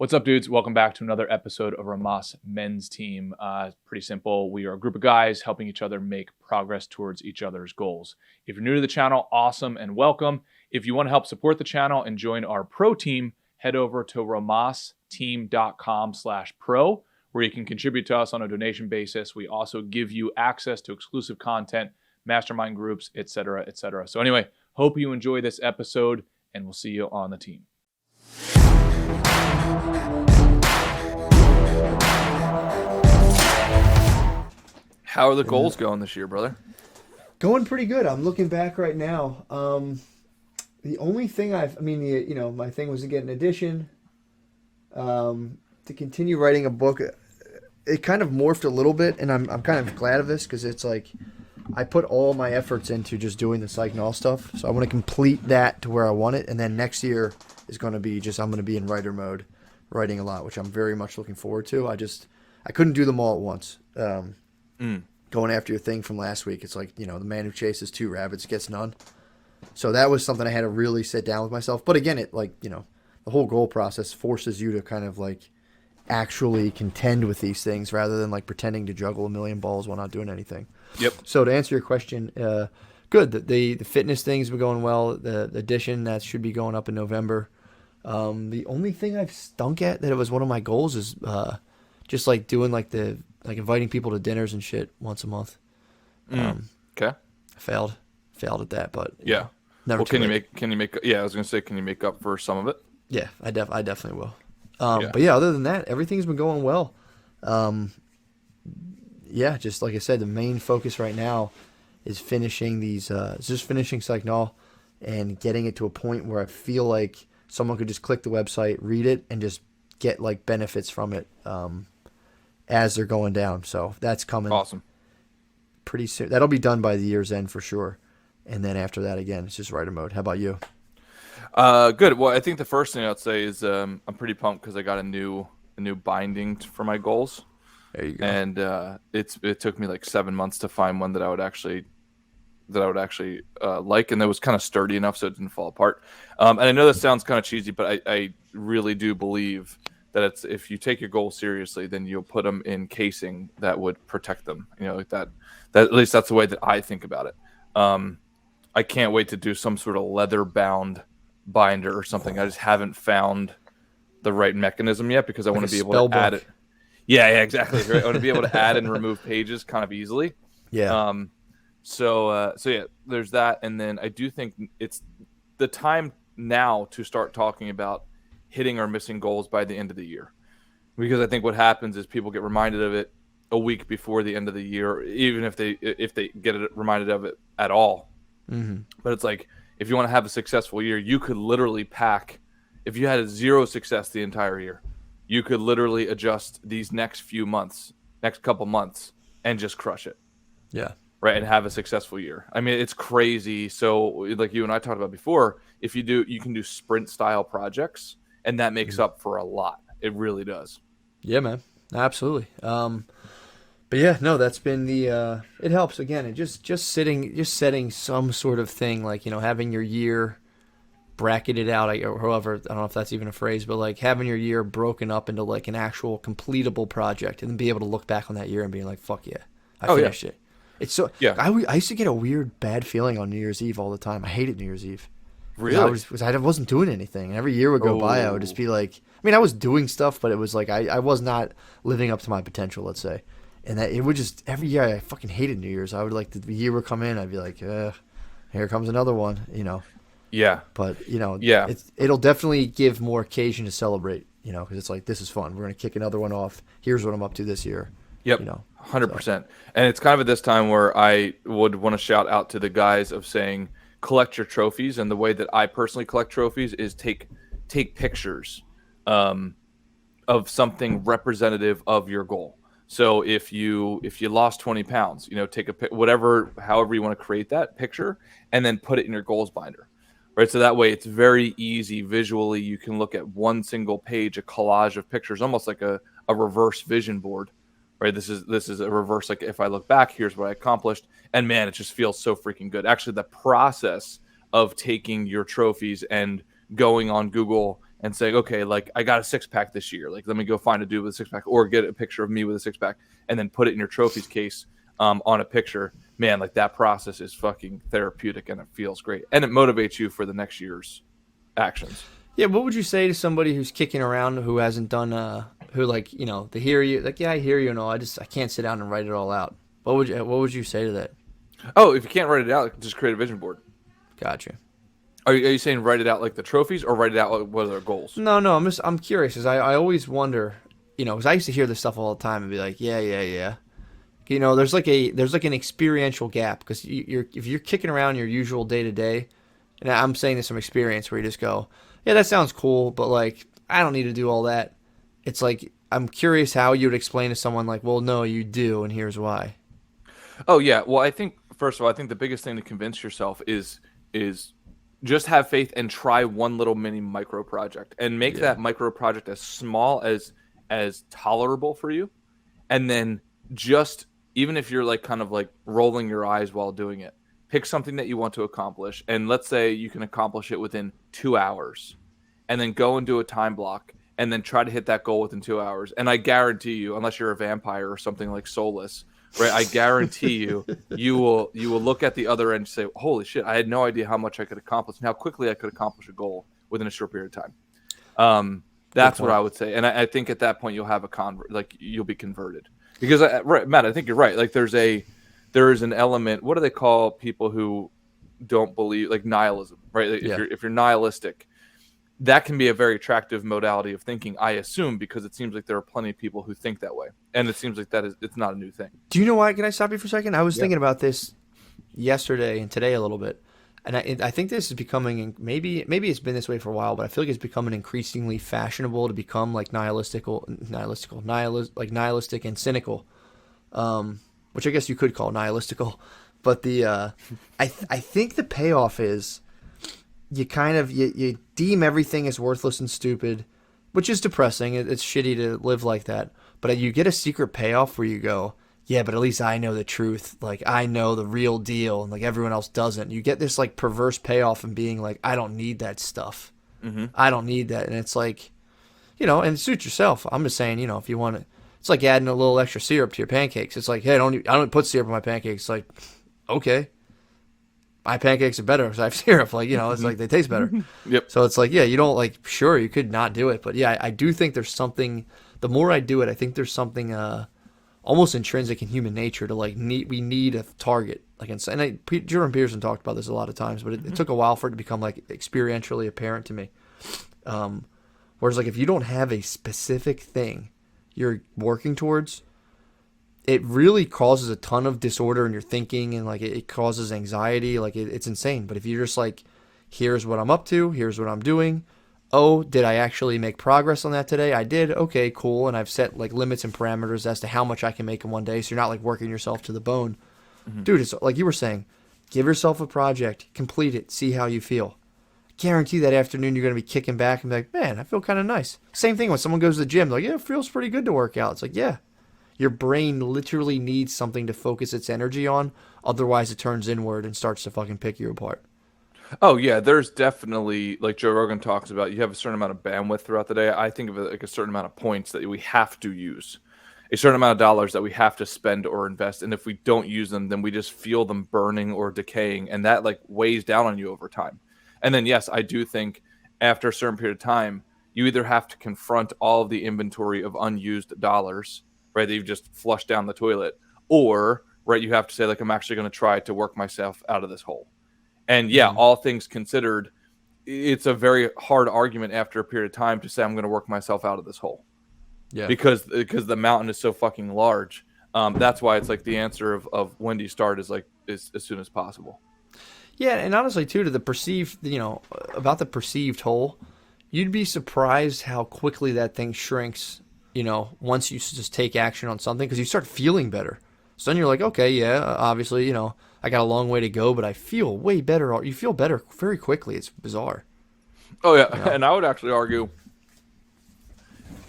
What's up, dudes? Welcome back to another episode of Rhomas Men's Team. Pretty simple. We are a group of guys helping each other make progress towards each other's goals. If you're new to the channel, awesome and welcome. If you want to help support the channel and join our pro team, head over to romasteam.com/pro, where you can contribute to us on a donation basis. We also give you access to exclusive content, mastermind groups, etc., etc. So anyway, hope you enjoy this episode, and we'll see you on the team. How are the goals going this year, brother? Going pretty good. I'm looking back right now. The only thing my thing was to get an edition, to continue writing a book. It kind of morphed a little bit, and I'm kind of glad of this because it's like I put all my efforts into just doing the psych null stuff. So I want to complete that to where I want it, and then next year is going to be I'm going to be in writer mode, writing a lot, which I'm very much looking forward to. I couldn't do them all at once. Going after your thing from last week, it's like, the man who chases two rabbits gets none. So that was something I had to really sit down with myself. But again, it the whole goal process forces you to kind of actually contend with these things rather than pretending to juggle a million balls while not doing anything. Yep. So to answer your question, good. The fitness thing's been going well. The edition that should be going up in November. The only thing I've stunk at that it was one of my goals is just doing inviting people to dinners and shit once a month. Okay. I failed at that, but yeah. Never. Well, can you make? Yeah, I was gonna say, can you make up for some of it? Yeah, I definitely will. But yeah, other than that, everything's been going well. Yeah, just like I said, the main focus right now is finishing finishing Psych Null and getting it to a point where I feel like someone could just click the website, read it, and just get benefits from it as they're going down. So that's coming. Awesome. Pretty soon. That'll be done by the year's end for sure. And then after that, again, it's just writer mode. How about you? Good. Well, I think the first thing I'd say is I'm pretty pumped because I got a new binding for my goals. There you go. And it took me 7 months to find one that I would actually like, and that was kind of sturdy enough so it didn't fall apart. And I know that sounds kind of cheesy, but I really do believe that if you take your goals seriously, then you'll put them in casing that would protect them. That at least that's the way that I think about it. I can't wait to do some sort of leather bound binder or something. I just haven't found the right mechanism yet because I want to be able to add it. Yeah, exactly. Right? I want to be able to add and remove pages kind of easily. Yeah. So yeah, there's that. And then I do think it's the time now to start talking about hitting our missing goals by the end of the year. Because I think what happens is people get reminded of it a week before the end of the year, even if they get reminded of it at all. Mm-hmm. But it's if you want to have a successful year, you could literally pack, if you had zero success the entire year, you could literally adjust these next couple months and just crush it. Yeah. Right. And have a successful year. I mean, it's crazy. So like you and I talked about before, you can do sprint style projects, and that makes up for a lot. It really does. Yeah, man. Absolutely. But yeah, no, that's been it helps again. And just setting some sort of thing, having your year bracketed out, or however, I don't know if that's even a phrase, but having your year broken up into an actual completable project, and then be able to look back on that year and be like, fuck yeah, I finished it. It's so, yeah. I used to get a weird bad feeling on New Year's Eve all the time. I hated New Year's Eve. Really? I wasn't doing anything. And every year would go by, I would just be I was doing stuff, but it was I was not living up to my potential, let's say. And that it would just, every year I fucking hated New Year's. I would the year would come in, I'd be like, here comes another one, Yeah. But, yeah. It'll definitely give more occasion to celebrate, because it's this is fun. We're going to kick another one off. Here's what I'm up to this year. Yep. 100%. So. And it's kind of at this time where I would want to shout out to the guys of saying, collect your trophies. And the way that I personally collect trophies is take pictures of something representative of your goal. So if you lost 20 pounds, take however you want to create that picture, and then put it in your goals binder, right? So that way it's very easy visually. You can look at one single page, a collage of pictures, almost like a reverse vision board, right? This is a reverse, if I look back, here's what I accomplished. And man, it just feels so freaking good. Actually, the process of taking your trophies and going on Google and saying, okay, like I got a 6-pack this year. Like, let me go find a dude with a 6-pack, or get a picture of me with a 6-pack and then put it in your trophies case on a picture. Man, like that process is fucking therapeutic and it feels great. And it motivates you for the next year's actions. Yeah, what would you say to somebody who's kicking around who hasn't done who like, you know, they hear you like, yeah, I hear you and all, I can't sit down and write it all out. What would you say to that? Oh, if you can't write it out, just create a vision board. Gotcha. Are you saying write it out like the trophies, or write it out like what are their goals? No, I'm curious because I always wonder, you know, because I used to hear this stuff all the time and be like, yeah. You know, there's like an experiential gap because if you're kicking around your usual day to day, and I'm saying this from experience where you just go, yeah, that sounds cool, but like I don't need to do all that. It's like I'm curious how you would explain to someone like, well, no, you do, and here's why. Oh yeah, well I think first of all, I think the biggest thing to convince yourself is just have faith and try one little mini micro project and make that micro project as small as tolerable for you, and then just even if you're like kind of like rolling your eyes while doing it, pick something that you want to accomplish, and let's say you can accomplish it within 2 hours, and then go and do a time block and then try to hit that goal within 2 hours. And I guarantee you, unless you're a vampire or something like Soulless, right? I guarantee you will look at the other end and say, holy shit, I had no idea how much I could accomplish and how quickly I could accomplish a goal within a short period of time. That's what I would say. And I think at that point you'll have you'll be converted. Because right, Matt, I think you're right. Like there is an element, what do they call people who don't believe, like nihilism, right? Like if you're nihilistic, that can be a very attractive modality of thinking, I assume, because it seems like there are plenty of people who think that way. And it seems like it's not a new thing. Do you know why? Can I stop you for a second? I was thinking about this yesterday and today a little bit. And I think this is becoming, maybe it's been this way for a while, but I feel like it's becoming increasingly fashionable to become like nihilistic and cynical, which I guess you could call nihilistical. But I think the payoff is you kind of you deem everything as worthless and stupid, which is depressing. It's shitty to live like that. But you get a secret payoff where you go, yeah, but at least I know the truth. Like, I know the real deal, and like everyone else doesn't. You get this like perverse payoff in being like, I don't need that stuff. Mm-hmm. I don't need that. And it's like, you know, and suit yourself. I'm just saying, you know, if you want it, it's like adding a little extra syrup to your pancakes. It's like, hey, I don't put syrup in my pancakes. It's like, okay, my pancakes are better because I have syrup. Like, you know, it's like they taste better. Yep. So it's like, yeah, you don't like, sure, you could not do it. But yeah, I do think there's something, the more I do it, I think there's something almost intrinsic in human nature to like we need a target. Like, and Jordan Peterson talked about this a lot of times, but it took a while for it to become like experientially apparent to me. Whereas like if you don't have a specific thing you're working towards, it really causes a ton of disorder in your thinking, and like it causes anxiety. Like it's insane. But if you're just like, here's what I'm up to, here's what I'm doing. Oh, did I actually make progress on that today? I did. Okay, cool. And I've set like limits and parameters as to how much I can make in one day. So you're not like working yourself to the bone. Mm-hmm. Dude, it's like you were saying, give yourself a project, complete it, see how you feel. Guarantee that afternoon you're going to be kicking back and be like, man, I feel kind of nice. Same thing when someone goes to the gym. They're like, yeah, it feels pretty good to work out. It's like, yeah. Your brain literally needs something to focus its energy on. Otherwise, it turns inward and starts to fucking pick you apart. Oh yeah, there's definitely, like Joe Rogan talks about, you have a certain amount of bandwidth throughout the day. I think of it like a certain amount of points that we have to use, a certain amount of dollars that we have to spend or invest. And if we don't use them, then we just feel them burning or decaying, and that like weighs down on you over time. And then yes, I do think after a certain period of time, you either have to confront all of the inventory of unused dollars, right, that you've just flushed down the toilet, or right, you have to say like, I'm actually going to try to work myself out of this hole. And yeah, all things considered, it's a very hard argument after a period of time to say I'm going to work myself out of this hole. Yeah. Because the mountain is so fucking large. That's why it's like the answer of when do you start is like as soon as possible. Yeah, and honestly too, to the perceived, you know, about the perceived hole, you'd be surprised how quickly that thing shrinks, you know, once you just take action on something, because you start feeling better. So then you're like, okay, yeah, obviously, you know, I got a long way to go, but I feel way better. You feel better very quickly. It's bizarre. Oh, yeah. You know? And I would actually argue,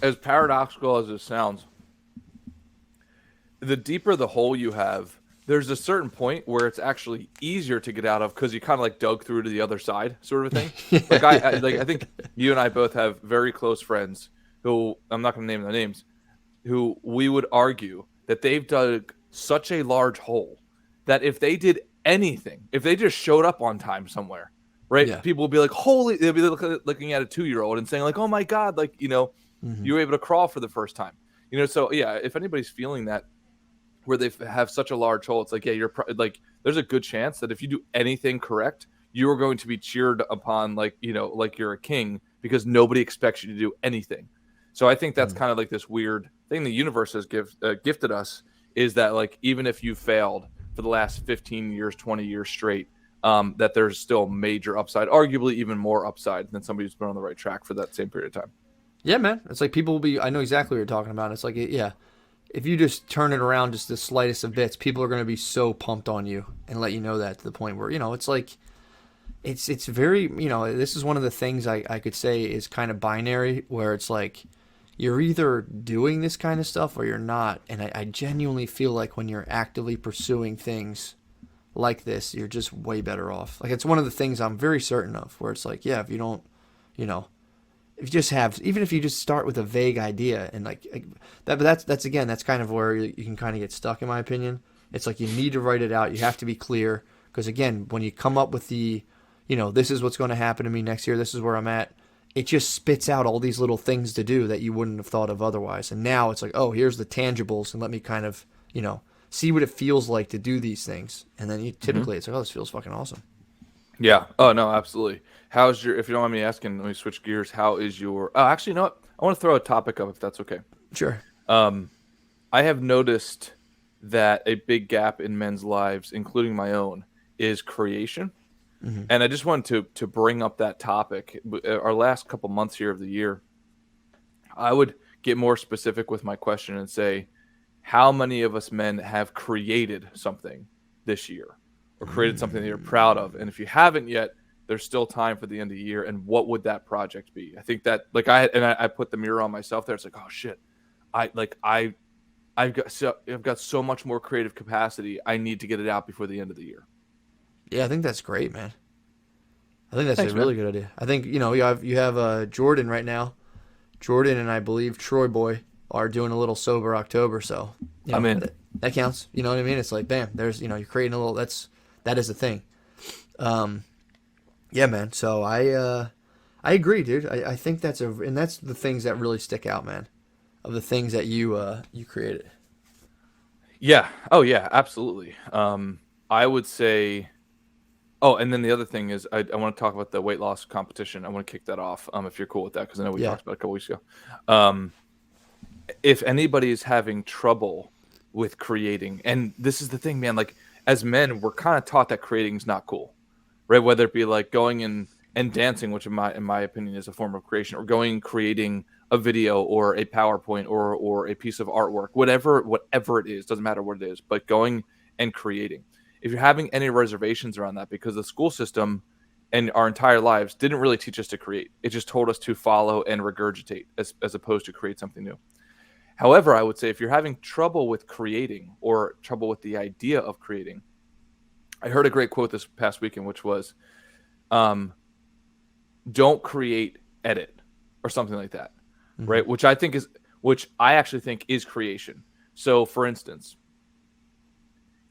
as paradoxical as it sounds, the deeper the hole you have, there's a certain point where it's actually easier to get out of because you kind of like dug through to the other side, sort of a thing. Like I think you and I both have very close friends who I'm not going to name their names, who we would argue that they've dug such a large hole that if they did anything, if they just showed up on time somewhere, right? Yeah. People would be like, holy, they'll be looking at a 2-year-old and saying like, oh my God, like, you know, you were able to crawl for the first time, you know? So yeah, if anybody's feeling that where they have such a large hole, it's like, yeah, like, there's a good chance that if you do anything correct, you are going to be cheered upon, like, you know, like you're a king because nobody expects you to do anything. So I think that's kind of like this weird thing the universe has gifted us, is that like, even if you failed for the last 15 years, 20 years straight, that there's still major upside, arguably even more upside than somebody who's been on the right track for that same period of time. Yeah, man. It's like people will be, I know exactly what you're talking about. It's like, yeah, if you just turn it around just the slightest of bits, people are going to be so pumped on you and let you know that, to the point where, you know, it's like, it's very, you know, this is one of the things I could say is kind of binary, where it's like, you're either doing this kind of stuff or you're not. And I genuinely feel like when you're actively pursuing things like this, you're just way better off. Like, it's one of the things I'm very certain of, where it's like, yeah, if you don't, you know, if you just have, even if you just start with a vague idea and like that, but that's again, that's kind of where you can kind of get stuck, in my opinion. It's like, you need to write it out. You have to be clear, because again, when you come up with the, you know, this is what's going to happen to me next year, this is where I'm at, it just spits out all these little things to do that you wouldn't have thought of otherwise. And now it's like, oh, here's the tangibles, and let me kind of, you know, see what it feels like to do these things. And then typically it's like, oh, this feels fucking awesome. Yeah. Oh, no, absolutely. How's your, if you don't mind me asking, let me switch gears. How is your, oh, actually, you know what? I want to throw a topic up if that's okay. Sure. I have noticed that a big gap in men's lives, including my own, is creation. And I just wanted to bring up that topic. Our last couple months here of the year, I would get more specific with my question and say, how many of us men have created something this year, or created something that you're proud of? And if you haven't yet, there's still time for the end of the year. And what would that project be? I think that, like, I put the mirror on myself there. It's like, oh shit, I've got so much more creative capacity. I need to get it out before the end of the year. Yeah, I think that's great, man. I think that's Thanks, a really good idea. I think, you know, you have Jordan right now. Jordan and I believe Troy Boy are doing a little sober October, so you know, I'm in. that counts. You know what I mean? It's like, bam, there's, you know, you're creating a little. That is a thing. Yeah, man. So I agree, dude. I think that's and that's the things that really stick out, man. Of the things that you created. Yeah. Oh, yeah. Absolutely. I would say. Oh, and then the other thing is, I want to talk about the weight loss competition. I want to kick that off, if you're cool with that, because I know we talked about it a couple weeks ago. If anybody is having trouble with creating, and this is the thing, man, like, as men, we're kind of taught that creating is not cool, right? Whether it be like going and dancing, which in my opinion is a form of creation, or going and creating a video or a PowerPoint or a piece of artwork, whatever it is, doesn't matter what it is, but going and creating. If you're having any reservations around that, because the school system and our entire lives didn't really teach us to create. It just told us to follow and regurgitate as opposed to create something new. However, I would say if you're having trouble with creating or trouble with the idea of creating, I heard a great quote this past weekend, which was, don't create, edit, or something like that, right? Which I actually think is creation. So for instance,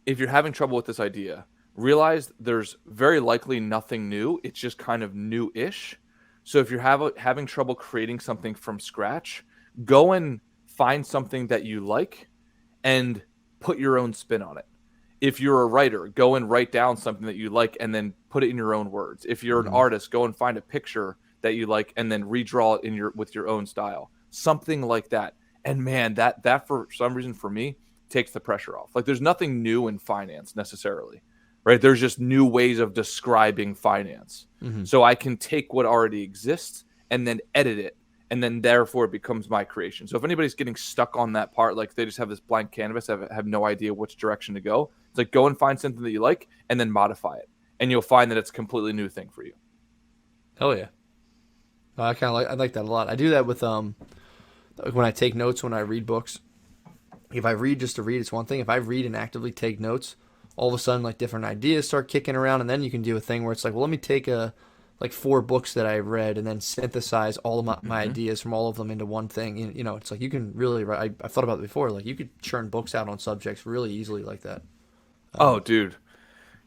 if you're having trouble with this idea, realize there's very likely nothing new. It's just kind of new-ish. So if you're having trouble creating something from scratch, go and find something that you like and put your own spin on it. If you're a writer, go and write down something that you like and then put it in your own words. If you're an artist, go and find a picture that you like and then redraw it with your own style. Something like that. And man, that for some reason for me takes the pressure off. Like, there's nothing new in finance necessarily, right? There's just new ways of describing finance. So I can take what already exists and then edit it, and then therefore it becomes my creation. So if anybody's getting stuck on that part, like they just have this blank canvas, have no idea which direction to go, it's like, go and find something that you like and then modify it, and you'll find that it's a completely new thing for you. Hell yeah. I like that a lot. I do that with when I take notes, when I read books. If I read just to read, it's one thing. If I read and actively take notes, all of a sudden like different ideas start kicking around, and then you can do a thing where it's like, well, let me take like 4 books that I've read and then synthesize all of my ideas from all of them into one thing. You know, it's like you can really write. I thought about it before. Like you could churn books out on subjects really easily like that. Oh, dude.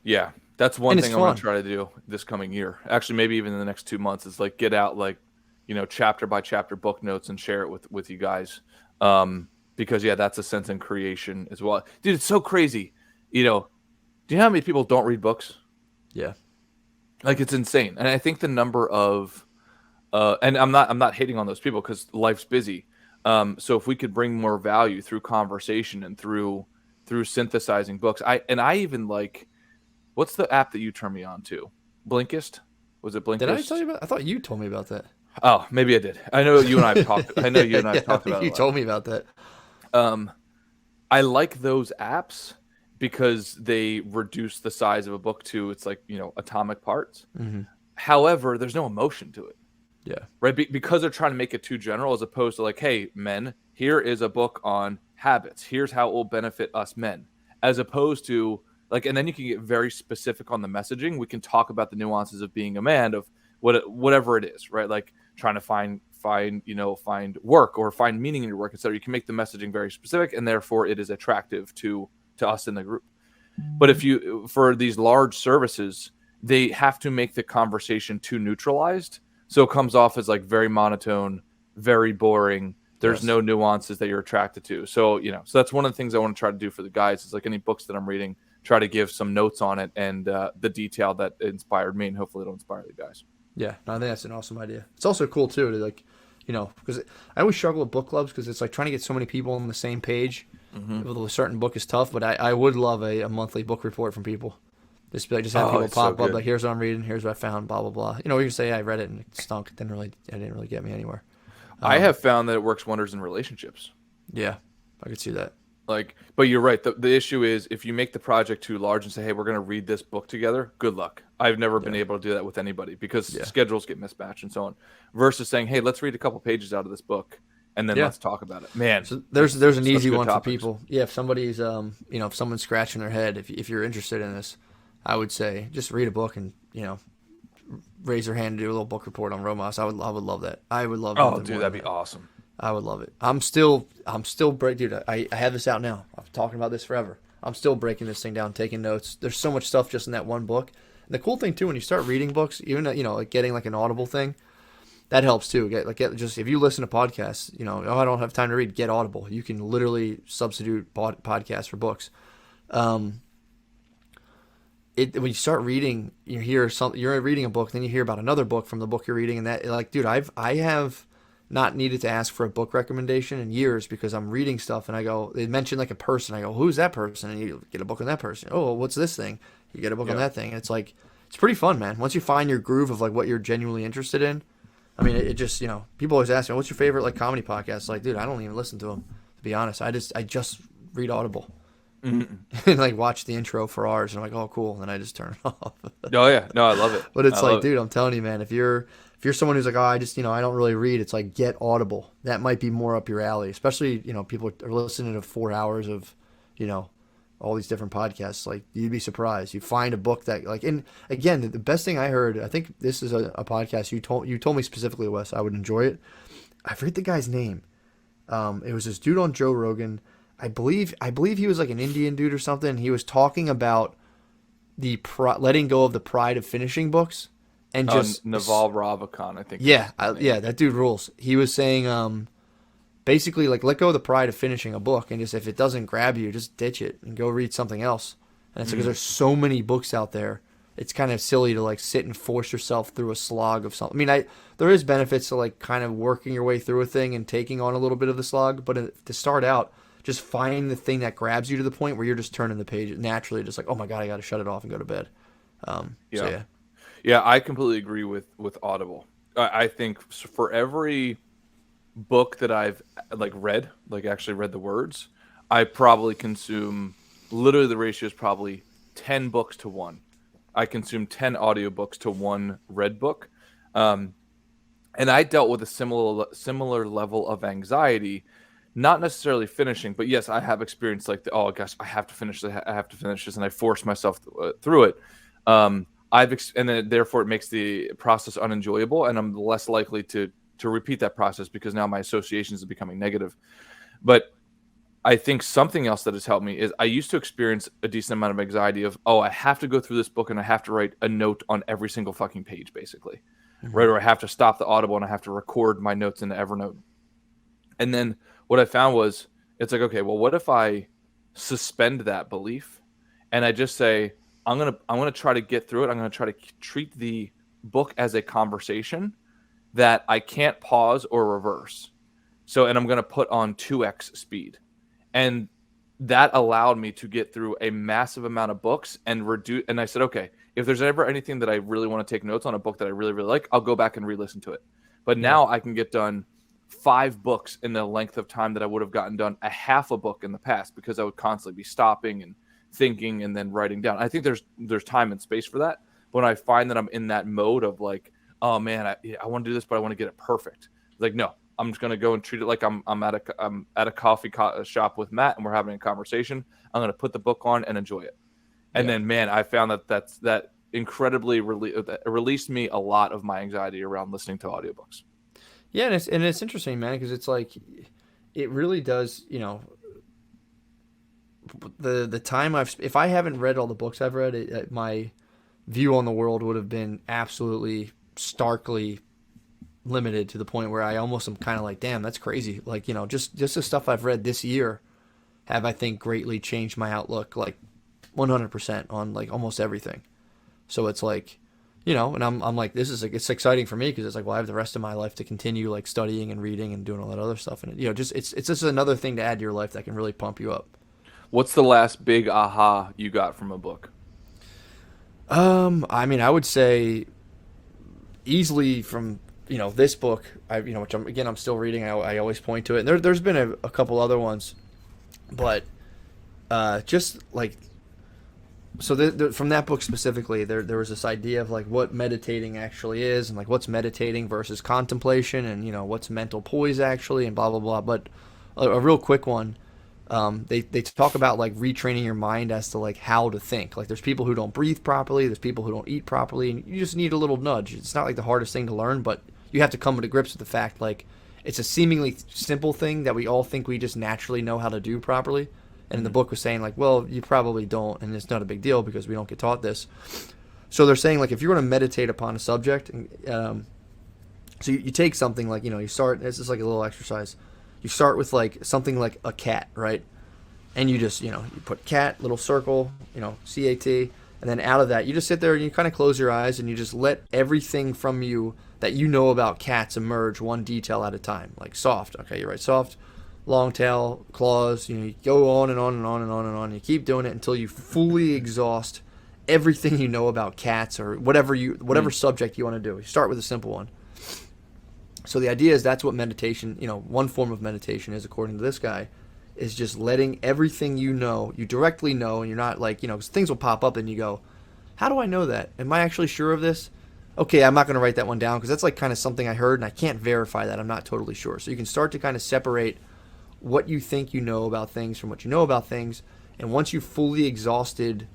Yeah. That's one And it's thing I want fun. to try to do this coming year. Actually, maybe even in the next 2 months is like get out like, chapter by chapter book notes and share it with you guys. Because yeah, that's a sense in creation as well. Dude, it's so crazy. Do you know how many people don't read books? Yeah. Like it's insane. And I think the number of and I'm not hating on those people because life's busy. So if we could bring more value through conversation and through synthesizing books, I even like, what's the app that you turned me on to? Blinkist? Was it Blinkist? Did I tell you about? I thought you told me about that. Oh, maybe I did. I know you and I have talked. I know you and I have Yeah, I talked think about you it. told me about that. I like those apps because they reduce the size of a book to it's like atomic parts. Mm-hmm. However, there's no emotion to it. Yeah. Right? Because they're trying to make it too general as opposed to like, hey, men, here is a book on habits. Here's how it will benefit us men. As opposed to like, and then you can get very specific on the messaging. We can talk about the nuances of being a man, of whatever it is, right? Like trying to find work or find meaning in your work, etc. You can make the messaging very specific, and therefore it is attractive to us in the group. But if you, for these large services, they have to make the conversation too neutralized. So it comes off as like very monotone, very boring. There's no nuances that you're attracted to. So, so that's one of the things I want to try to do for the guys is like any books that I'm reading, try to give some notes on it and the detail that inspired me, and hopefully it'll inspire the guys. Yeah, no, I think that's an awesome idea. It's also cool too to like, because I always struggle with book clubs because it's like trying to get so many people on the same page with a certain book is tough. But I would love a monthly book report from people. Just have people pop up like, here's what I'm reading, here's what I found, blah blah blah. You can say I read it and it stunk. It didn't really get me anywhere. I have found that it works wonders in relationships. Yeah, I could see that. Like, but you're right. The issue is if you make the project too large and say, hey, we're going to read this book together, good luck. I've never been able to do that with anybody because schedules get mismatched and so on. Versus saying, hey, let's read a couple pages out of this book and then let's talk about it. Man, so there's an easy one topics for people. Yeah, if somebody's if someone's scratching their head, if you're interested in this, I would say just read a book and raise their hand and do a little book report on Rhomas. I would love that. I would love. Oh, dude, that'd be awesome. I would love it. I'm still dude. I have this out now. I'm talking about this forever. I'm still breaking this thing down, taking notes. There's so much stuff just in that one book. And the cool thing too, when you start reading books, even like getting like an Audible thing, that helps too. Just if you listen to podcasts, I don't have time to read. Get Audible. You can literally substitute podcasts for books. When you start reading, you're reading a book, then you hear about another book from the book you're reading, and that like, dude, I have not needed to ask for a book recommendation in years because I'm reading stuff and I go, they mention like a person, I go, who's that person? And you get a book on that person. Oh, what's this thing? You get a book on that thing. And it's like, it's pretty fun, man. Once you find your groove of like what you're genuinely interested in. I mean, it just, people always ask me, what's your favorite like comedy podcast? Like, dude, I don't even listen to them, to be honest. I just read Audible and like watch the intro for hours and I'm like, oh, cool. And then I just turn it off. Oh yeah. No, I love it. But it's like, dude, I'm telling you, man, if you're someone who's like, oh, I just, I don't really read, it's like, get Audible. That might be more up your alley, especially, people are listening to 4 hours of, all these different podcasts. Like, you'd be surprised. You find a book that, like, and again, the best thing I heard, I think this is a podcast you told me specifically, Wes, I would enjoy it. I forget the guy's name. It was this dude on Joe Rogan. I believe he was like an Indian dude or something. He was talking about letting go of the pride of finishing books. And just Naval Ravikant, I think. Yeah, that dude rules. He was saying, basically, like, let go of the pride of finishing a book, and just if it doesn't grab you, just ditch it and go read something else. And it's because there's so many books out there. It's kind of silly to like sit and force yourself through a slog of something. I mean, there is benefits to like kind of working your way through a thing and taking on a little bit of the slog, but to start out, just find the thing that grabs you to the point where you're just turning the page naturally, just like, oh my god, I got to shut it off and go to bed. So yeah. Yeah, I completely agree with Audible. I think for every book that I've actually read the words, I probably consume, literally the ratio is probably 10 books to 1. I consume 10 audiobooks to 1 read book. And I dealt with a similar level of anxiety not necessarily finishing, but yes, I have experienced like oh gosh, I have to finish this, I have to finish this, and I force myself through it. And then therefore it makes the process unenjoyable, and I'm less likely to repeat that process because now my associations are becoming negative. But I think something else that has helped me is I used to experience a decent amount of anxiety of, oh, I have to go through this book and I have to write a note on every single fucking page, basically. Right? Or I have to stop the Audible and I have to record my notes in the Evernote. And then what I found was, it's like, okay, well, what if I suspend that belief and I just say, I'm gonna try to get through it. I'm gonna try to treat the book as a conversation that I can't pause or reverse. So, and I'm gonna put on 2x speed. And that allowed me to get through a massive amount of books and reduce. And I said, okay, if there's ever anything that I really want to take notes on, a book that I really, really like, I'll go back and re-listen to it. But now I can get done 5 books in the length of time that I would have gotten done a half a book in the past, because I would constantly be stopping and thinking and then writing down. I think there's time and space for that. But when I find that I'm in that mode of like, oh man, I want to do this, but I want to get it perfect. Like, no, I'm just going to go and treat it like I'm at a coffee shop with Matt and we're having a conversation. I'm going to put the book on and enjoy it. And then, man, I found that incredibly released me a lot of my anxiety around listening to audiobooks. Yeah, and it's interesting, man, because it's like, it really does, the time if I haven't read all the books I've read, my view on the world would have been absolutely starkly limited, to the point where I almost am kind of like, damn, that's crazy. Like, just the stuff I've read this year have, I think, greatly changed my outlook, like 100% on like almost everything. So it's like, and I'm like, it's exciting for me, because it's like, well, I have the rest of my life to continue like studying and reading and doing all that other stuff. And it's just another thing to add to your life that can really pump you up. What's the last big aha you got from a book? I mean, I would say easily from, this book, which I'm still reading. I always point to it. And there's been a couple other ones, but just like, so from that book specifically, there was this idea of like what meditating actually is, and like what's meditating versus contemplation, and what's mental poise actually, and blah blah blah. But a real quick one, they talk about like retraining your mind as to like how to think. Like, there's people who don't breathe properly, there's people who don't eat properly, and you just need a little nudge. It's not like the hardest thing to learn, but you have to come to grips with the fact like it's a seemingly simple thing that we all think we just naturally know how to do properly. And the book was saying like, well, you probably don't, and it's not a big deal because we don't get taught this. So they're saying like, if you're going to meditate upon a subject, so you take something like, you start, this is like a little exercise. You start with like something like a cat, right? And you just, you put cat, little circle, C-A-T, and then out of that, you just sit there and you kind of close your eyes and you just let everything from you that you know about cats emerge one detail at a time. Like soft, okay, you write soft. Long tail, claws, you go on and on and on and on and on. You keep doing it until you fully exhaust everything you know about cats, or whatever subject you want to do. You start with a simple one. So the idea is that's what meditation, one form of meditation is, according to this guy, is just letting everything you directly know, and you're not like, 'cause things will pop up and you go, how do I know that? Am I actually sure of this? Okay, I'm not going to write that one down because that's like kind of something I heard and I can't verify that. I'm not totally sure. So you can start to kind of separate what you think you know about things from what you know about things. And once you've fully exhausted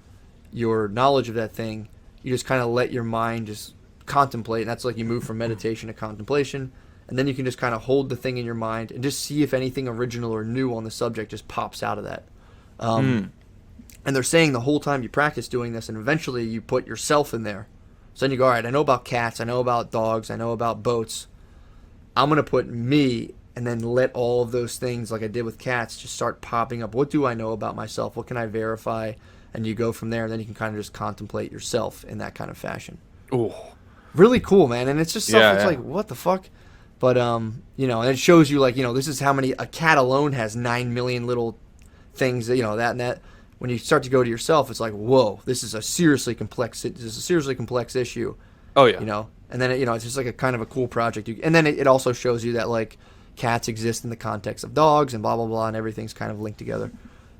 your knowledge of that thing, you just kind of let your mind just contemplate. And that's like you move from meditation to contemplation. And then you can just kind of hold the thing in your mind and just see if anything original or new on the subject just pops out of that. And they're saying the whole time you practice doing this, and eventually you put yourself in there. So then you go, all right, I know about cats, I know about dogs, I know about boats. I'm going to put me, and then let all of those things, like I did with cats, just start popping up. What do I know about myself? What can I verify? And you go from there, and then you can kind of just contemplate yourself in that kind of fashion. Oh, really cool, man. And it's just stuff that's like, what the fuck? But, and it shows you, like, this is how many, a cat alone has 9 million little things, that that and that. When you start to go to yourself, it's like, whoa, this is a seriously complex issue. Oh, yeah. And then, it's just like a kind of a cool project. And then it also shows you that, like, cats exist in the context of dogs and blah, blah, blah, and everything's kind of linked together.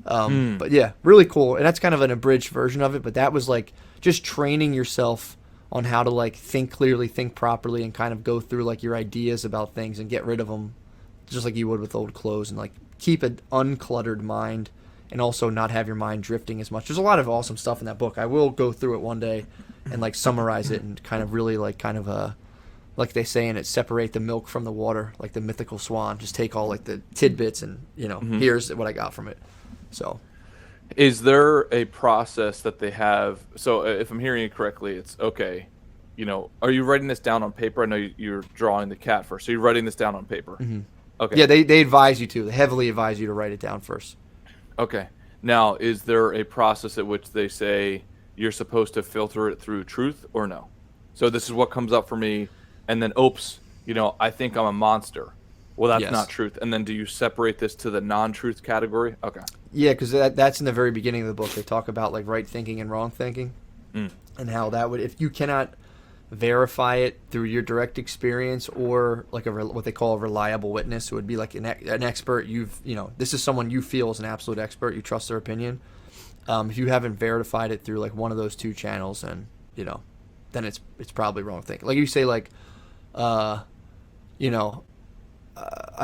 But, yeah, really cool. And that's kind of an abridged version of it. But that was, like, just training yourself on how to, like, think clearly, think properly, and kind of go through, like, your ideas about things and get rid of them just like you would with old clothes, and like keep an uncluttered mind and also not have your mind drifting as much. There's a lot of awesome stuff in that book. I will go through it one day and like summarize it and kind of really like like they say in it, separate the milk from the water, like the mythical swan. Just take all like the tidbits and, here's what I got from it. So is there a process that they have? So if I'm hearing you correctly, it's okay. Are you writing this down on paper? I know you're drawing the cat first. So you're writing this down on paper. Mm-hmm. Okay. Yeah, they advise you to. They heavily advise you to write it down first. Okay. Now, is there a process at which they say you're supposed to filter it through truth or no? So this is what comes up for me, and then, oops, I think I'm a monster. Well, that's Yes. not truth. And then do you separate this to the non-truth category? Okay. Yeah, because that's in the very beginning of the book. They talk about like right thinking and wrong thinking, and how that would, if you cannot verify it through your direct experience or like what they call a reliable witness, who would be like an expert. This is someone you feel is an absolute expert. You trust their opinion. If you haven't verified it through like one of those two channels, and then it's probably wrong thinking. Like you say, like, I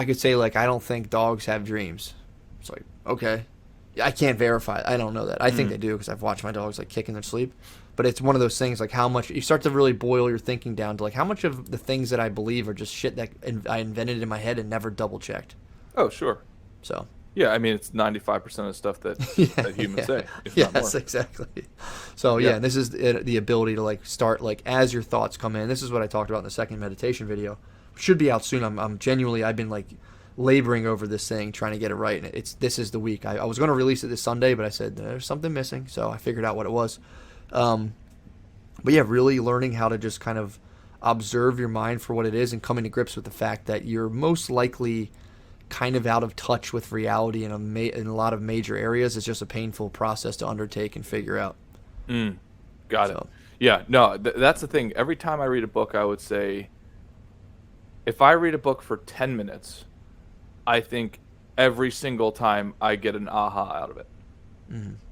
could say like I don't think dogs have dreams. It's like, okay, I can't verify it. I don't know that. I think they do because I've watched my dogs like kick in their sleep. But it's one of those things, like how much you start to really boil your thinking down to like how much of the things that I believe are just shit that I invented in my head and never double checked. Oh, sure. So Yeah, I mean, it's 95% of stuff that humans say. If not yes, more. exactly. So Yeah. this is the ability to like start like as your thoughts come in. This is what I talked about in the second meditation video. Should be out soon. I'm genuinely, I've been like laboring over this thing, trying to get it right. And this is the week. I was going to release it this Sunday, but I said there's something missing, so I figured out what it was. But yeah, really learning how to just kind of observe your mind for what it is and coming to grips with the fact that you're most likely kind of out of touch with reality in a lot of major areas. It's just a painful process to undertake and figure out. Got it. Yeah, no, that's the thing. Every time I read a book, I would say, if I read a book for 10 minutes, I think every single time I get an aha out of it.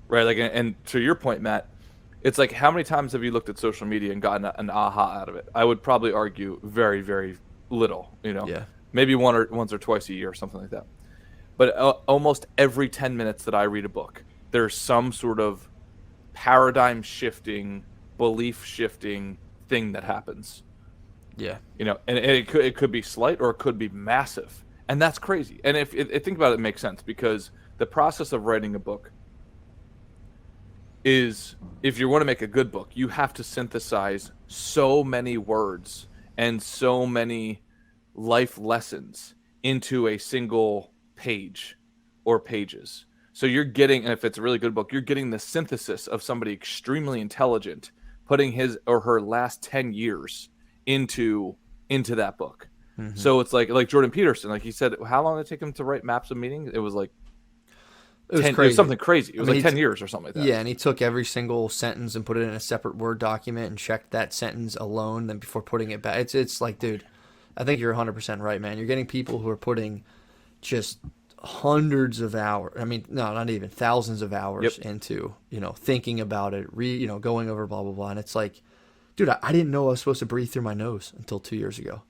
Right? Like, and to your point, Matt, it's like, how many times have you looked at social media and gotten an aha out of it? I would probably argue very, very little, Yeah. Maybe once or twice a year or something like that. But almost every 10 minutes that I read a book, there's some sort of paradigm shifting, belief shifting thing that happens. Yeah. And it could be slight or it could be massive. And that's crazy. And if think about it, it makes sense, because the process of writing a book is, if you want to make a good book, you have to synthesize so many words and so many life lessons into a single page or pages. So you're getting, and if it's a really good book, you're getting the synthesis of somebody extremely intelligent putting his or her last 10 years into that book. So it's like Jordan Peterson, like he said, how long did it take him to write Maps of Meaning? It was like It was 10, crazy. it was something crazy. It was mean, like 10 years or something like that. Yeah, and he took every single sentence and put it in a separate Word document and checked that sentence alone then before putting it back. It's like, dude, I think you're 100% right, man. You're getting people who are putting just hundreds of hours. I mean, no, not even thousands of hours into, thinking about it, going over blah, blah, blah. And it's like, dude, I didn't know I was supposed to breathe through my nose until 2 years ago.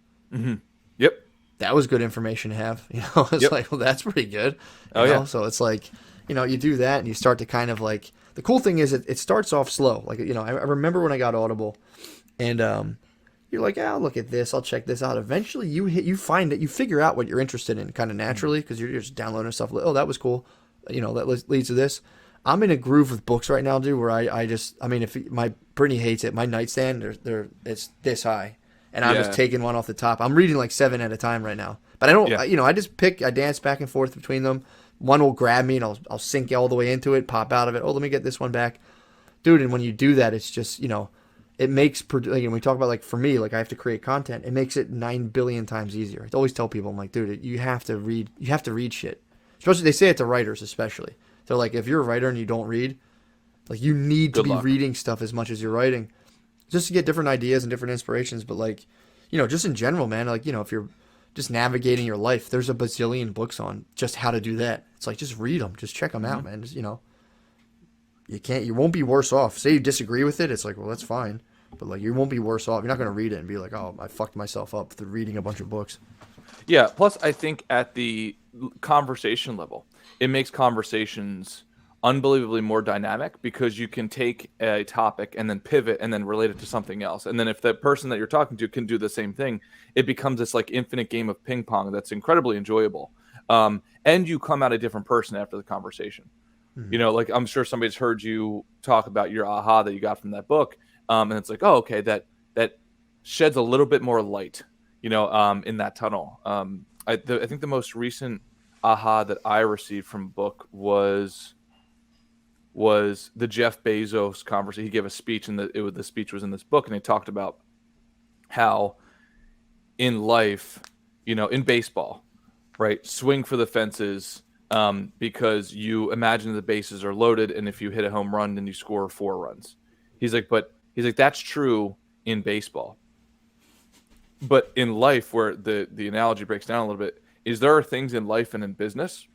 Yep. That was good information to have. It's like, well, that's pretty good. Yeah. So it's like, you do that and you start to kind of like, the cool thing is it starts off slow. Like, I remember when I got Audible and, you're like, I'll look at this. I'll check this out. Eventually you find that you figure out what you're interested in kind of naturally, because you're just downloading stuff. Oh, that was cool. That leads to this. I'm in a groove with books right now, dude, where if Brittany hates it, my nightstand, it's this high. And I'm just taking one off the top. I'm reading like 7 at a time right now. But I don't, I just I dance back and forth between them. One will grab me and I'll sink all the way into it, pop out of it. Oh, let me get this one back. Dude, and when you do that, it's just, it makes, like, when we talk about, like, for me, like, I have to create content, it makes it 9 billion times easier. I always tell people, I'm like, dude, you have to read shit. Especially, they say it to writers especially. They're like, if you're a writer and you don't read, like, you need to be reading stuff as much as you're writing, just to get different ideas and different inspirations. But, like, just in general, man, like, if you're just navigating your life, there's a bazillion books on just how to do that. It's like, just read them. Just check them out, man. Just, you won't be worse off. Say you disagree with it, it's like, well, that's fine. But, like, you won't be worse off. You're not going to read it and be like, oh, I fucked myself up through reading a bunch of books. Yeah. Plus, I think at the conversation level, it makes conversations unbelievably more dynamic because you can take a topic and then pivot and then relate it to something else. And then if the person that you're talking to can do the same thing, it becomes this like infinite game of ping pong that's incredibly enjoyable. And you come out a different person after the conversation. You know, like I'm sure somebody's heard you talk about your aha that you got from that book. And it's like, oh, okay, that sheds a little bit more light, you know, in that tunnel. I think the most recent aha that I received from a book was the Jeff Bezos conversation. He gave a speech, and the speech was in this book, and he talked about how in life, you know, in baseball, right, swing for the fences, because you imagine the bases are loaded, and if you hit a home run, then you score 4 runs. He's like, that's true in baseball. But in life, where the analogy breaks down a little bit, is there are things in life and in business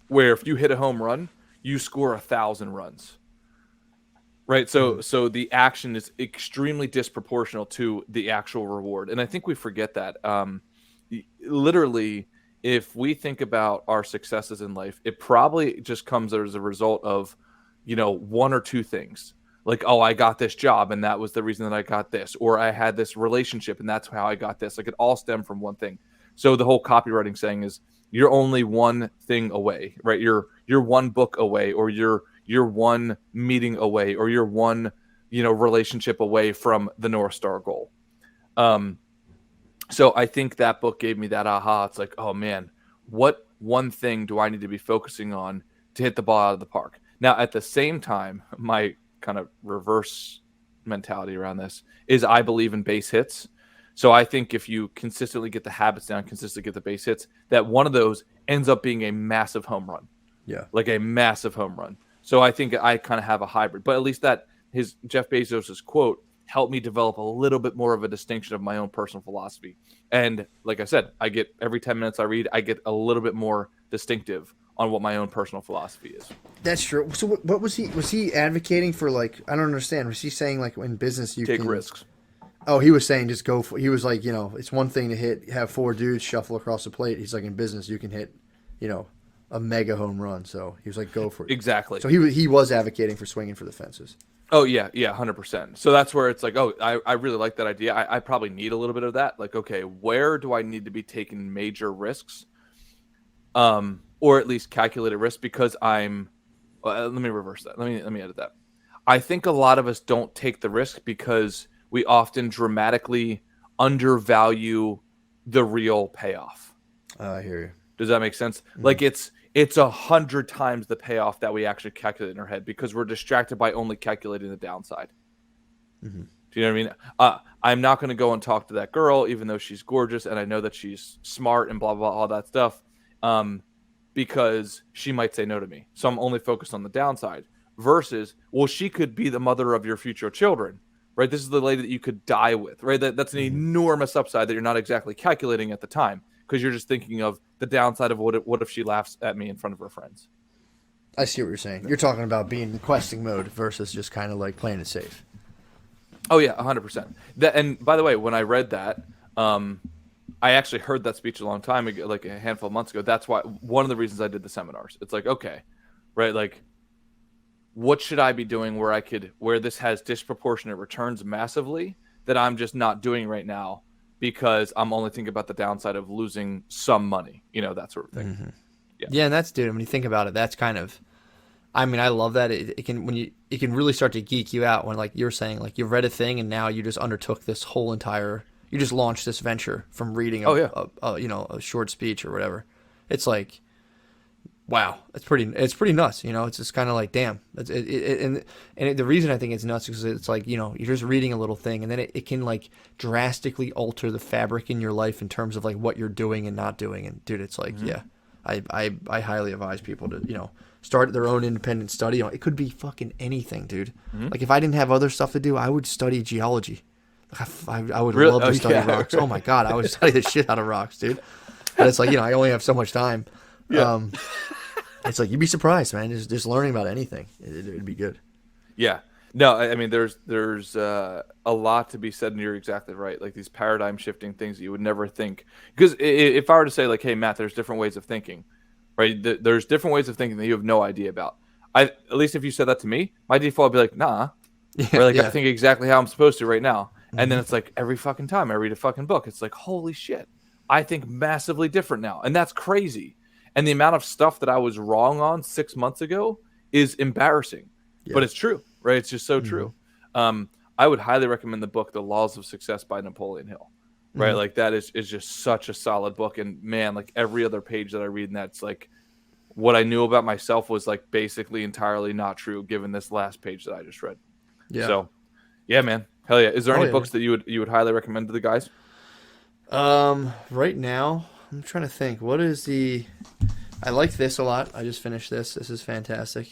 where if you hit a home run, you score 1,000 runs, right? So the action is extremely disproportional to the actual reward, and I think we forget that. Literally, if we think about our successes in life, it probably just comes as a result of, you know, 1 or 2 things. Like, oh, I got this job, and that was the reason that I got this, or I had this relationship, and that's how I got this. Like, it all stemmed from one thing. So the whole copywriting saying is, you're only one thing away, right? You're one book away, or you're one meeting away, or you're one, you know, relationship away from the North Star goal. So I think that book gave me that aha. It's like, oh man, what one thing do I need to be focusing on to hit the ball out of the park? Now, at the same time, my kind of reverse mentality around this is I believe in base hits. So I think if you consistently get the habits down, consistently get the base hits, that one of those ends up being a massive home run. Yeah. Like a massive home run. So I think I kind of have a hybrid, but at least that his Jeff Bezos's quote helped me develop a little bit more of a distinction of my own personal philosophy. And like I said, I get every 10 minutes I read, I get a little bit more distinctive on what my own personal philosophy is. That's true. So what was he advocating for? Like, I don't understand. Was he saying like in business you Take can risks. Oh, he was saying just go for. He was like, you know, it's one thing to have 4 dudes shuffle across the plate. He's like, in business you can hit, you know, a mega home run. So he was like, go for it. Exactly. So he was advocating for swinging for the fences. Oh yeah, 100%. So that's where it's like, oh, I really like that idea. I probably need a little bit of that. Like, okay, where do I need to be taking major risks, or at least calculated risk? Because let me reverse that. Let me edit that. I think a lot of us don't take the risk because we often dramatically undervalue the real payoff. I hear you. Does that make sense? Mm-hmm. Like it's 100 times the payoff that we actually calculate in our head because we're distracted by only calculating the downside. Mm-hmm. Do you know what I mean? I'm not going to go and talk to that girl, even though she's gorgeous and I know that she's smart and blah, blah, blah, all that stuff, because she might say no to me. So I'm only focused on the downside versus, well, she could be the mother of your future children. Right, this is the lady that you could die with. Right, that's an enormous upside that you're not exactly calculating at the time because you're just thinking of the downside of what if she laughs at me in front of her friends. I see what you're saying. You're talking about being in questing mode versus just kind of like playing it safe. Oh yeah, 100%. And by the way, when I read that, I actually heard that speech a long time ago, like a handful of months ago. That's why one of the reasons I did the seminars. It's like, okay, right, like, what should I be doing where this has disproportionate returns massively that I'm just not doing right now because I'm only thinking about the downside of losing some money, you know, that sort of thing. Mm-hmm. Yeah, and that's, dude, when you think about it, that's kind of, I mean, I love that. It can really start to geek you out when, like you're saying, like you've read a thing and now you just undertook this whole entire, you just launched this venture from reading a short speech or whatever. It's like, wow, it's pretty nuts, you know. It's just kind of like, damn. And the reason I think it's nuts is because it's like, you know, you're just reading a little thing, and then it can like drastically alter the fabric in your life in terms of like what you're doing and not doing. And dude, it's like, yeah, I highly advise people to, you know, start their own independent study. It could be fucking anything, dude. Mm-hmm. Like if I didn't have other stuff to do, I would study geology. I would love to study rocks. Oh my god, I would study the shit out of rocks, dude. But it's like, you know, I only have so much time. Yeah. It's like, you'd be surprised, man. Just learning about anything. It'd be good. Yeah. No, I mean, there's a lot to be said, and you're exactly right. Like these paradigm shifting things that you would never think. Because if I were to say, like, hey, Matt, there's different ways of thinking, right? There's different ways of thinking that you have no idea about. At least if you said that to me, my default would be like, nah, Yeah, right? Like I yeah. think exactly how I'm supposed to right now. And then Mhm. it's like every fucking time I read a fucking book, it's like, holy shit, I think massively different now, and that's crazy. And the amount of stuff that I was wrong on 6 months ago is embarrassing, but Yeah. it's true, right? It's just so Mhm. true. I would highly recommend the book The Laws of Success by Napoleon Hill, right? Mhm. Like that is just such a solid book. And man, like every other page that I read in that's like what I knew about myself was like basically entirely not true given this last page that I just read. Yeah. So yeah, man. Hell yeah. Is there Oh any yeah, books dude. that you would highly recommend to the guys? Right now, I'm trying to think. What is the? I like this a lot. I just finished this. This is fantastic.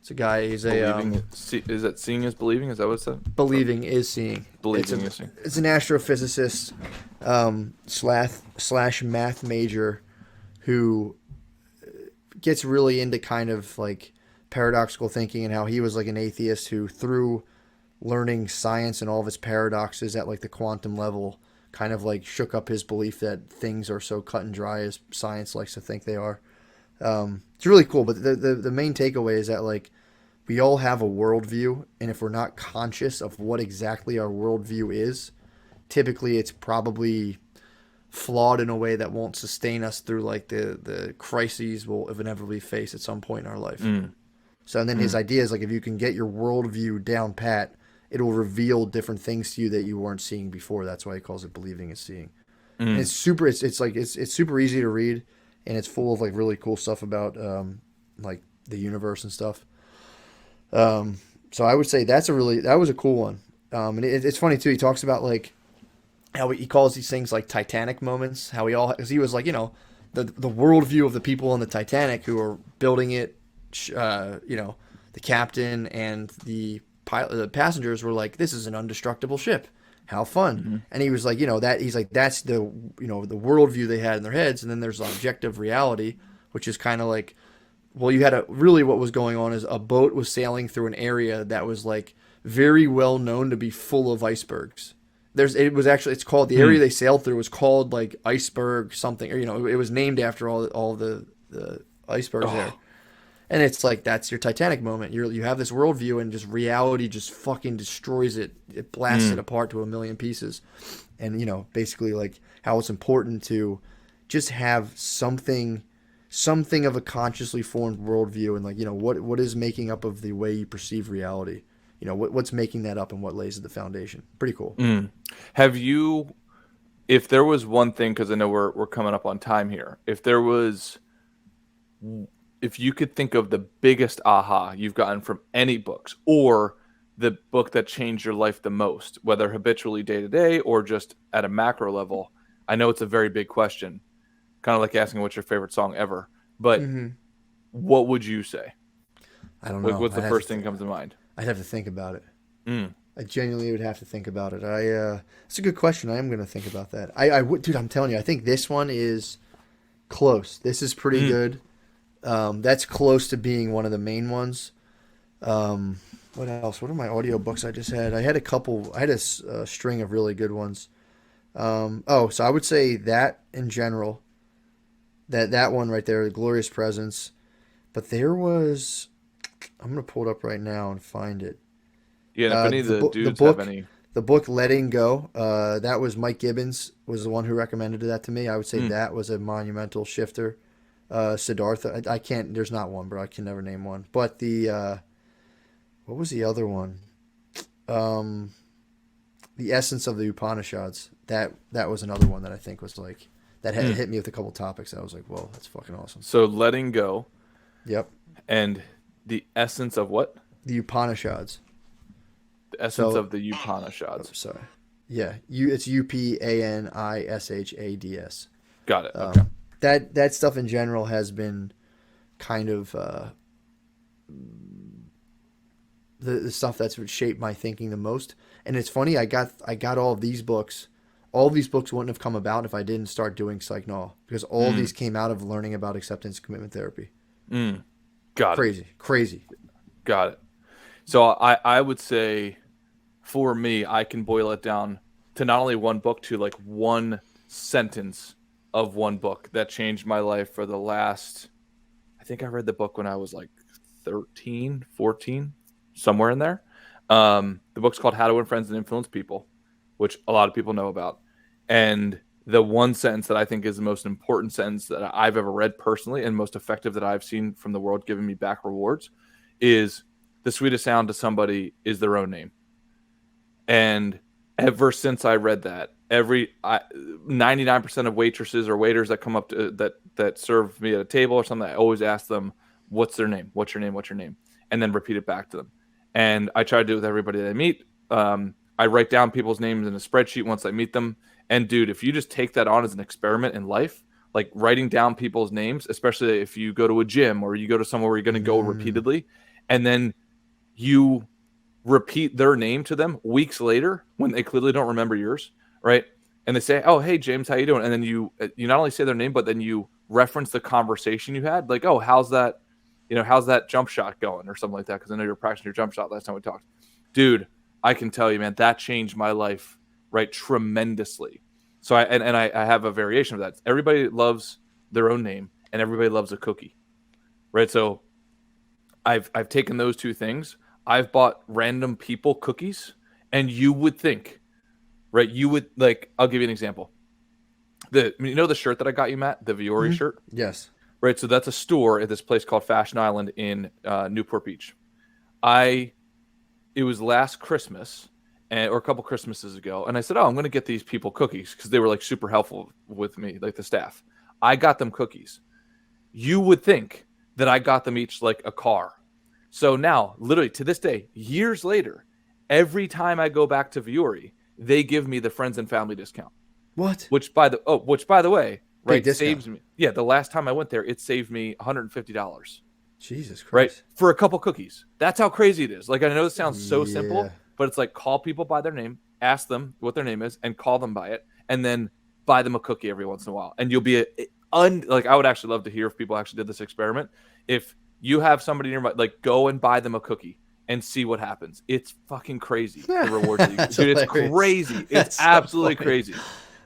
It's a guy. He's a Is that seeing is believing? Is that what it said? believing is seeing. Believing is seeing. It's an astrophysicist, slash math major, who gets really into kind of like paradoxical thinking and how he was like an atheist who through learning science and all of its paradoxes at like the quantum level kind of like shook up his belief that things are so cut and dry as science likes to think they are. It's really cool, but the main takeaway is that like we all have a worldview, and if we're not conscious of what exactly our worldview is, typically it's probably flawed in a way that won't sustain us through like the crises we'll inevitably face at some point in our life. Mm, So and then his idea is like if you can get your worldview down pat, it'll reveal different things to you that you weren't seeing before. That's why he calls it believing is seeing. And mm. it's super. It's like it's super easy to read, and it's full of like really cool stuff about like the universe and stuff. So I would say that was a cool one. And it's funny too. He talks about like how he calls these things like Titanic moments. How because he was like the worldview of the people on the Titanic who are building it. The captain and the pilot, the passengers were like, "This is an indestructible ship. How fun!" And he was like, he's like that's the the worldview they had in their heads, and then there's objective reality, which is kind of like, well, you had really what was going on is a boat was sailing through an area that was like very well known to be full of icebergs. It's called the area they sailed through was called like iceberg something, or it was named after all the icebergs there. And it's like that's your Titanic moment. You have this worldview, and just reality just fucking destroys it. It blasts it apart to a million pieces. And basically like how it's important to just have something of a consciously formed worldview, and like what is making up of the way you perceive reality. What's making that up, and what lays at the foundation. Pretty cool. Have you, if there was one thing, because I know we're coming up on time here, if you could think of the biggest aha you've gotten from any books, or the book that changed your life the most, whether habitually day to day or just at a macro level, I know it's a very big question, kind of like asking what's your favorite song ever, but what would you say? I don't Like, know. what's the first thing that comes to mind? I'd have to think about it. Mm. I genuinely would have to think about it. It's a good question. I am going to think about that. I would, dude. I'm telling you, I think this one is close. This is pretty good. That's close to being one of the main ones. What else? What are my audiobooks I just had? I had a couple. I had a string of really good ones. So I would say that in general. That one right there, Glorious Presence. But there was. I'm gonna pull it up right now and find it. Yeah, and if any of the dudes book, have any. The book Letting Go. That was Mike Gibbons was the one who recommended that to me. I would say that was a monumental shifter. Siddhartha. I can't. There's not one, bro. I can never name one. But what was the other one? The Essence of the Upanishads. That was another one that I think was like that hit me with a couple topics. I was like, whoa, that's fucking awesome. So Letting Go. Yep. And the essence of what? The Upanishads. The essence of the Upanishads. Oh, sorry. Yeah. It's Upanishads. Got it. Okay. That stuff in general has been kind of the stuff that's shaped my thinking the most. And it's funny, I got all of these books. All of these books wouldn't have come about if I didn't start doing psych-null, because all of these came out of learning about acceptance commitment therapy. Got Crazy. Got it. So I would say for me, I can boil it down to not only one book, to like one sentence of one book that changed my life for the last, I think I read the book when I was like 13, 14, somewhere in there. The book's called How to Win Friends and Influence People, which a lot of people know about. And the one sentence that I think is the most important sentence that I've ever read personally and most effective that I've seen from the world giving me back rewards is the sweetest sound to somebody is their own name. And ever since I read that, 99% of waitresses or waiters that come up to that serve me at a table or something, I always ask them, what's their name? What's your name? What's your name? And then repeat it back to them. And I try to do it with everybody that I meet. I write down people's names in a spreadsheet once I meet them. And dude, if you just take that on as an experiment in life, like writing down people's names, especially if you go to a gym or you go to somewhere where you're going to go repeatedly, and then you repeat their name to them weeks later when they clearly don't remember yours, right? And they say, "Oh, hey James, how you doing?" And then you not only say their name, but then you reference the conversation you had, like, "Oh, how's that jump shot going?" or something like that, because I know you were practicing your jump shot last time we talked. Dude, I can tell you, man, that changed my life, right, tremendously. So I have a variation of that. Everybody loves their own name, and everybody loves a cookie, right? So I've taken those two things. I've bought random people cookies, and you would think, right? You would like. I'll give you an example. The shirt that I got you, Matt, the Viore shirt. Yes. Right. So that's a store at this place called Fashion Island in Newport Beach. It was last Christmas or a couple Christmases ago. And I said, I'm going to get these people cookies because they were like super helpful with me, like the staff. I got them cookies. You would think that I got them each like a car. So now, literally to this day, years later, every time I go back to Viore, they give me the friends and family discount. What? Which by the way, right, Big saves me. Yeah, the last time I went there, it saved me $150. Jesus Christ. Right? For a couple cookies. That's how crazy it is. Like, I know this sounds so simple, but it's like call people by their name, ask them what their name is, and call them by it, and then buy them a cookie every once in a while. And you'll be like, I would actually love to hear if people actually did this experiment. If you have somebody nearby, like, go and buy them a cookie and see what happens. It's fucking crazy. The rewards that you get. Dude, it's crazy. It's absolutely crazy.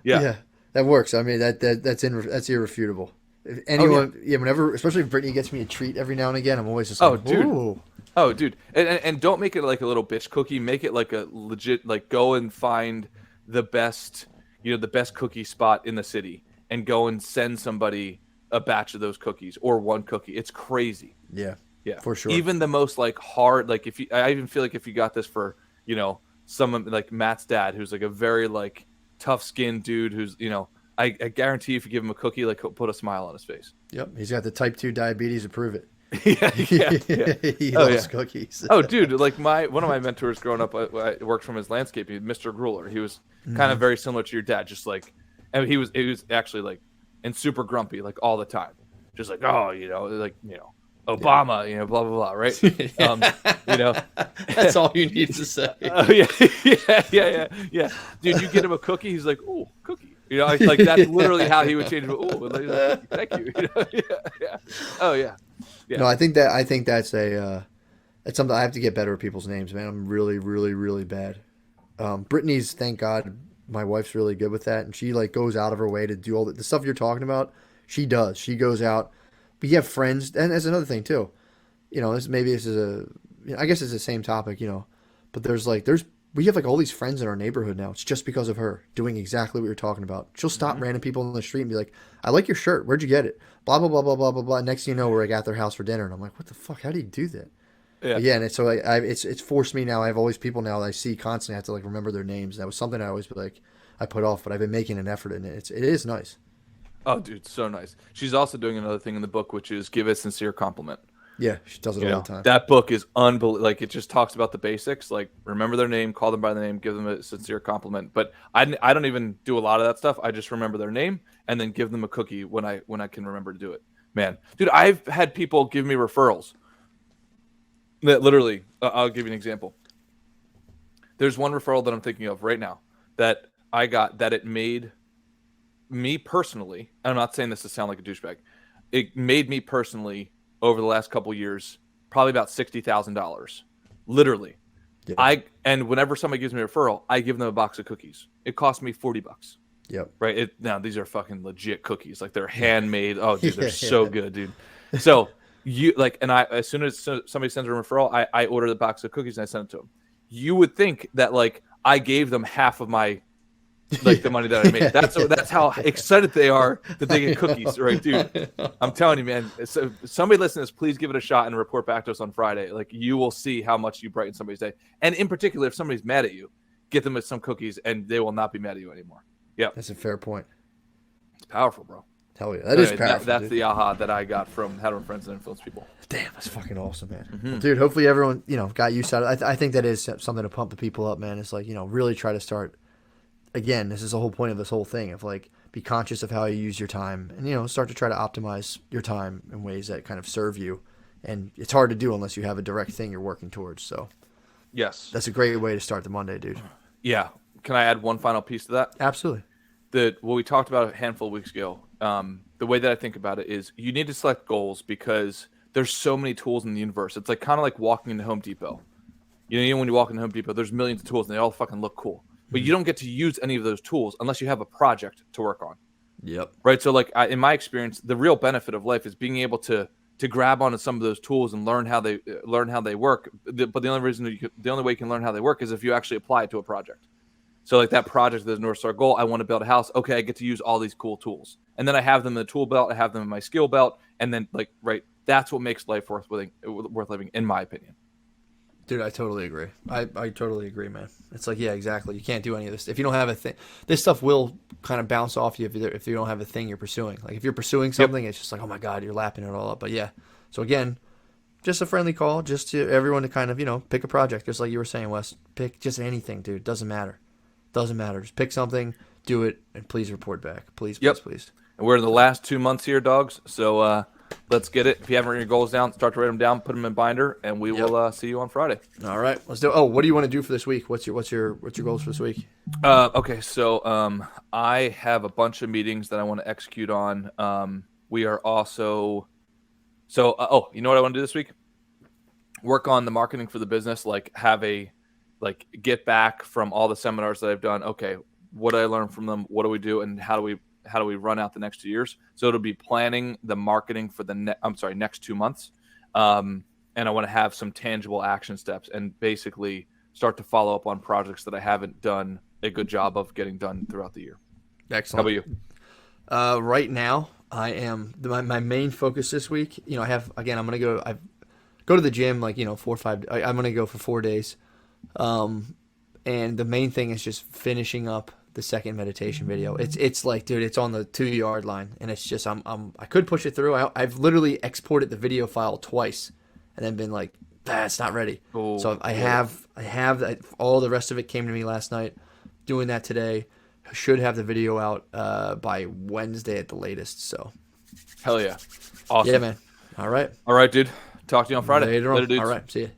Yeah. That works. I mean, that's irrefutable. If anyone, whenever, especially if Brittany gets me a treat every now and again, I'm always just like, dude. Ooh. Oh, dude. And don't make it like a little bitch cookie. Make it like a legit, like, go and find the best cookie spot in the city and go and send somebody a batch of those cookies or one cookie. It's crazy. Yeah, for sure. Even the most like hard, like I even feel like if you got this for, someone like Matt's dad, who's like a very like tough skinned dude who's, I guarantee if you give him a cookie, like he'll put a smile on his face. Yep. He's got the type 2 diabetes to prove it. yeah. He loves cookies. Oh, dude, like one of my mentors growing up, I worked from his landscaping, Mr. Grueller. He was kind of very similar to your dad, just like, and he was actually like, and super grumpy, like all the time. Just like, Obama, blah, blah, blah, right? That's all you need to say. Yeah. Dude, you get him a cookie, he's like, "Oh, cookie." Like that's literally how he would change it. Oh, like, thank you. Yeah. Oh, yeah. No, I think that's that's something I have to get better at people's names, man. I'm really, really, really bad. Brittany's, thank God, my wife's really good with that, and she like goes out of her way to do all the stuff you're talking about. She does. She goes out. But you have friends, and that's another thing too. This is I guess it's the same topic, but we have like all these friends in our neighborhood now. It's just because of her doing exactly what you're talking about. She'll stop random people on the street and be like, "I like your shirt. Where'd you get it?" Blah blah blah blah blah blah blah. Next thing you know, we're like at their house for dinner, and I'm like, "What the fuck? How do you do that?" Yeah, and it's forced me now. I have all these people now that I see constantly. I have to like remember their names. That was something I always I put off, but I've been making an effort in it. It is nice. Oh, dude, so nice. She's also doing another thing in the book, which is give a sincere compliment. Yeah, she does it all the time. That book is unbelievable. Like, it just talks about the basics, like remember their name, call them by the name, give them a sincere compliment. But I don't even do a lot of that stuff. I just remember their name and then give them a cookie when I can remember to do it. Man, dude, I've had people give me referrals. That literally, I'll give you an example. There's one referral that I'm thinking of right now that I got that it made me personally, and I'm not saying this to sound like a douchebag, it made me personally over the last couple years probably about $60,000 literally. Yeah. And whenever somebody gives me a referral, I give them a box of cookies. It costs me $40. Yep. Right? Now these are fucking legit cookies. Like they're handmade. Oh, dude, they're Yeah, so yeah. good, dude. So you like, and I as soon as somebody sends a referral, I order the box of cookies and I send it to them. You would think that like I gave them half of my the money that I made. That's how excited they are that they get cookies, right, dude? I'm telling you, man. So somebody listen to this, please give it a shot and report back to us on Friday. Like you will see how much you brighten somebody's day. And in particular, if somebody's mad at you, get them some cookies and they will not be mad at you anymore. Yeah, That's a fair point. it's powerful, bro. Hell yeah, that is Anyway, powerful. That's dude. the aha that I got from How to Win Friends and Influence People. Damn, that's fucking awesome, man. Mm-hmm. Well, dude, hopefully everyone, got used to it. I think that is something to pump the people up, man. It's like, really try to start. Again, this is the whole point of this whole thing of like, be conscious of how you use your time and, start to try to optimize your time in ways that kind of serve you. And it's hard to do unless you have a direct thing you're working towards. So Yes. that's a great way to start the Monday, dude. Yeah. Can I add one final piece to that? Absolutely. What we talked about a handful of weeks ago, the way that I think about it is you need to select goals because there's so many tools in the universe. It's like kind of like walking into Home Depot. When you walk into Home Depot, there's millions of tools and they all fucking look cool. But you don't get to use any of those tools unless you have a project to work on. Yep. Right. So like in my experience, the real benefit of life is being able to grab onto some of those tools and learn how they work. But the only way you can learn how they work is if you actually apply it to a project. So like that project, the North Star goal, I want to build a house. Okay, I get to use all these cool tools. And then I have them in the tool belt, I have them in my skill belt, and then that's what makes life worth living, in my opinion. Dude, I totally agree. I totally agree, man. It's like, yeah, exactly. You can't do any of this if you don't have a thing. This stuff will kind of bounce off you if you don't have a thing you're pursuing. Like if you're pursuing something, It's just like, oh my God, you're lapping it all up. But yeah, so again, just a friendly call, just to everyone to kind of pick a project, just like you were saying, Wes. Pick just anything, dude. Doesn't matter. Just pick something, do it, and please report back. Please. And we're in the last 2 months here, dogs. So let's get it. If you haven't written your goals down, start to write them down, put them in binder, and we will see you on Friday. All right, let's do it. Oh, what do you want to do for this week? What's your goals for this week? Okay, so I have a bunch of meetings that I want to execute on. We are also you know what I want to do this week? Work on the marketing for the business, get back from all the seminars that I've done. Okay, what did I learn from them? What do we do, and how do we run out the next 2 years? So it'll be planning the marketing for the next 2 months, and I want to have some tangible action steps and basically start to follow up on projects that I haven't done a good job of getting done throughout the year. Excellent. How about you? Right now, I am my main focus this week. I'm gonna go to the gym 4 or 5. I'm gonna go for 4 days. And the main thing is just finishing up the second meditation video. It's like, dude, it's on the 2-yard line, and it's just I could push it through. I've literally exported the video file twice, and then been like, it's not ready. Oh, so I have all the rest of it came to me last night. Doing that today. Should have the video out by Wednesday at the latest. So hell yeah, awesome. Yeah, man. All right, dude. Talk to you on Friday. Later on. Later, dudes. All right, see you.